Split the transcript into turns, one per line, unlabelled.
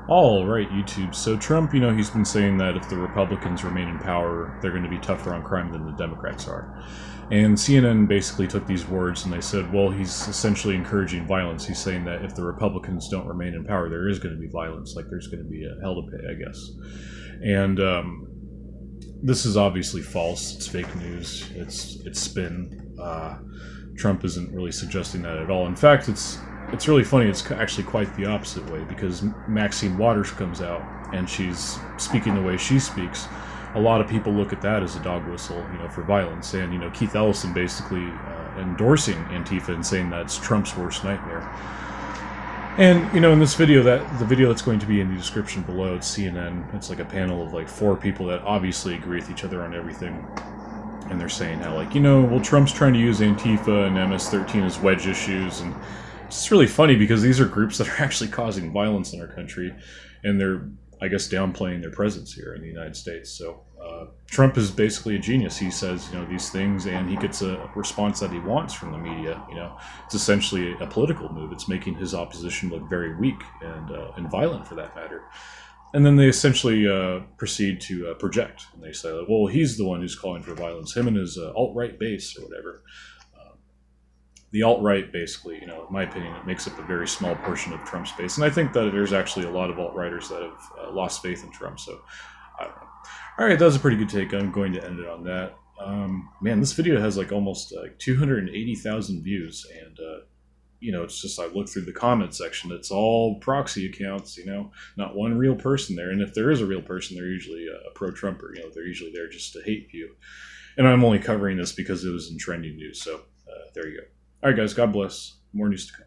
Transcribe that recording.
All right, YouTube. So Trump, he's been saying that if the Republicans remain in power, they're going to be tougher on crime than the Democrats are. And CNN basically took these words and they said, well, he's essentially encouraging violence. He's saying that if the Republicans don't remain in power, there is going to be violence, like there's going to be a hell to pay, I guess. And this is obviously false. It's fake news. It's spin. Trump isn't really suggesting that at all. In fact, it's really funny. It's actually quite the opposite way, because Maxine Waters comes out and she's speaking the way she speaks. A lot of people look at that as a dog whistle, for violence. And Keith Ellison basically endorsing Antifa and saying that's Trump's worst nightmare. And in this video, the video that's going to be in the description below, it's CNN. It's like a panel of like 4 people that obviously agree with each other on everything. And they're saying how well, Trump's trying to use Antifa and MS-13 as wedge issues, and it's just really funny because these are groups that are actually causing violence in our country, and they're, I guess, downplaying their presence here in the United States. So Trump is basically a genius. He says, these things, and he gets a response that he wants from the media. It's essentially a political move. It's making his opposition look very weak and violent, for that matter. And then they essentially proceed to project. And they say, well, he's the one who's calling for violence, him and his alt-right base or whatever. The alt-right, basically, in my opinion, it makes up a very small portion of Trump's base. And I think that there's actually a lot of alt-righters that have lost faith in Trump. So, I don't know. All right, that was a pretty good take. I'm going to end it on that. Man, this video has almost 280,000 views. And, it's just, I look through the comment section. It's all proxy accounts, not one real person there. And if there is a real person, they're usually a pro-Trumper. They're usually there just to hate you. And I'm only covering this because it was in trending news. So there you go. All right, guys, God bless. More news to come.